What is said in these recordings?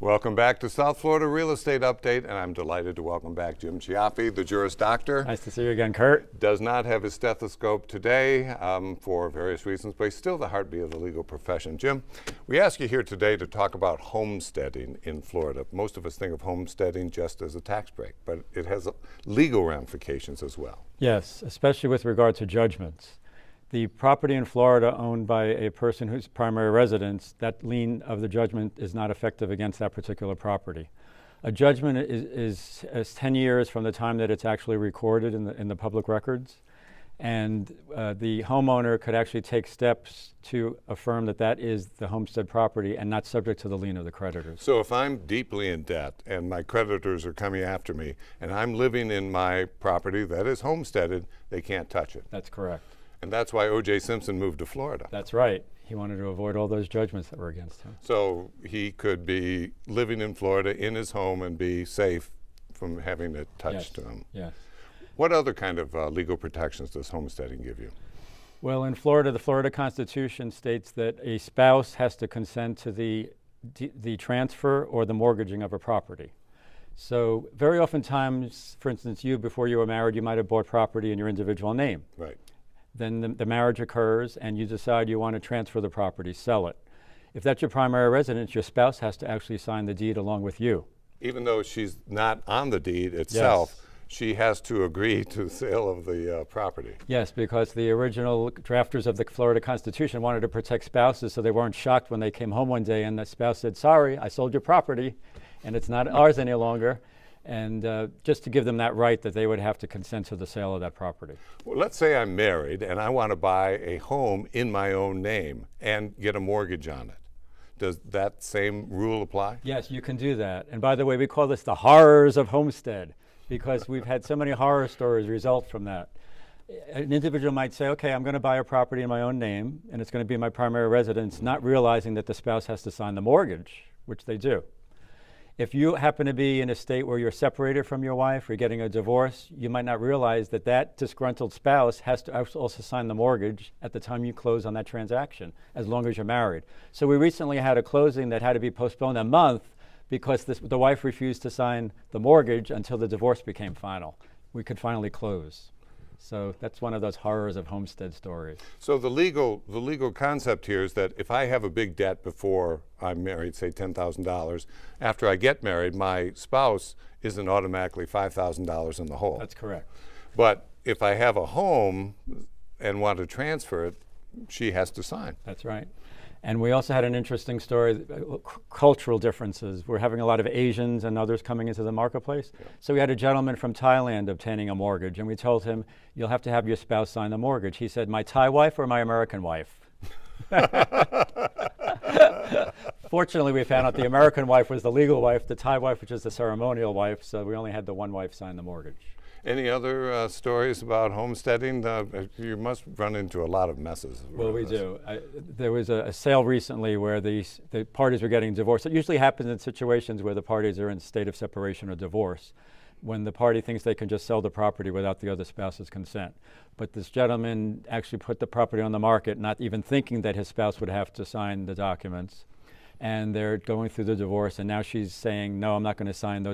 Welcome back to South Florida Real Estate Update, and I'm delighted to welcome back Jim Cioffi, the Juris Doctor. Nice to see you again, Kurt. Does not have his stethoscope today for various reasons, but he's still the heartbeat of the legal profession. Jim, we ask you here today to talk about homesteading in Florida. Most of us think of homesteading just as a tax break, but it has legal ramifications as well. Yes, especially with regard to judgments. The property in Florida owned by a person whose primary residence, that lien of the judgment is not effective against that particular property. A judgment is 10 years from the time that it's actually recorded in the public records, and the homeowner could actually take steps to affirm that that is the homestead property and not subject to the lien of the creditors. So if I'm deeply in debt and my creditors are coming after me and I'm living in my property that is homesteaded, they can't touch it. That's correct. And that's why O.J. Simpson moved to Florida. That's right. He wanted to avoid all those judgments that were against him. So he could be living in Florida in his home and be safe from having it touched to him. Yes. What other kind of legal protections does homesteading give you? Well, in Florida, the Florida Constitution states that a spouse has to consent to the transfer or the mortgaging of a property. So very oftentimes, for instance, before you were married, you might have bought property in your individual name. Right. Then the marriage occurs and you decide you want to transfer the property, sell it. If that's your primary residence, your spouse has to actually sign the deed along with you. Even though she's not on the deed itself, yes, she has to agree to the sale of the property. Yes, because the original drafters of the Florida Constitution wanted to protect spouses so they weren't shocked when they came home one day and the spouse said, sorry, I sold your property and it's not ours any longer. And just to give them that right that they would have to consent to the sale of that property. Well, let's say I'm married and I want to buy a home in my own name and get a mortgage on it. Does that same rule apply? Yes, you can do that. And by the way, we call this the horrors of homestead because we've had so many horror stories result from that. An individual might say, okay, I'm going to buy a property in my own name and it's going to be my primary residence, not realizing that the spouse has to sign the mortgage, which they do. If you happen to be in a state where you're separated from your wife or getting a divorce, you might not realize that that disgruntled spouse has to also sign the mortgage at the time you close on that transaction, as long as you're married. So we recently had a closing that had to be postponed a month because the wife refused to sign the mortgage until the divorce became final. We could finally close. So that's one of those horrors of homestead stories. So the legal concept here is that if I have a big debt before I'm married, say $10,000, after I get married, my spouse isn't automatically $5,000 in the hole. That's correct. But if I have a home and want to transfer it, she has to sign. That's right. And we also had an interesting story, cultural differences. We're having a lot of Asians and others coming into the marketplace. Yeah. So we had a gentleman from Thailand obtaining a mortgage, and we told him, you'll have to have your spouse sign the mortgage. He said, my Thai wife or my American wife? Fortunately, we found out the American wife was the legal wife, the Thai wife, which is the ceremonial wife, so we only had the one wife sign the mortgage. Any other stories about homesteading? You must run into a lot of messes. Well, we do. There was a sale recently where the parties were getting divorced. It usually happens in situations where the parties are in a state of separation or divorce, when the party thinks they can just sell the property without the other spouse's consent. But this gentleman actually put the property on the market, not even thinking that his spouse would have to sign the documents. And they're going through the divorce, and now she's saying, no, I'm not going to sign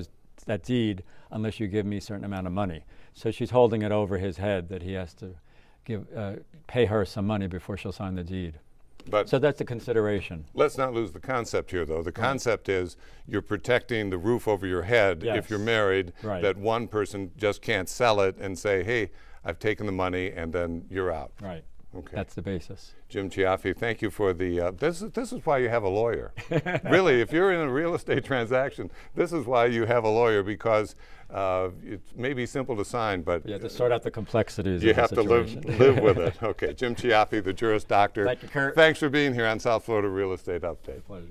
that deed unless you give me a certain amount of money. So she's holding it over his head that he has to pay her some money before she'll sign the deed. But so that's a consideration. Let's not lose the concept here, though. The concept is you're protecting the roof over your head if you're married, that one person just can't sell it and say, hey, I've taken the money, and then you're out. Right. Okay. That's the basis. Jim Cioffi, thank you for the, this is why you have a lawyer. Really, if you're in a real estate transaction, this is why you have a lawyer, because it may be simple to sign, but you have to sort out the complexities you of the have situation. to live with it. Okay, Jim Cioffi, the Juris Doctor. Thank you, Kurt. Thanks for being here on South Florida Real Estate Update. Pleasure.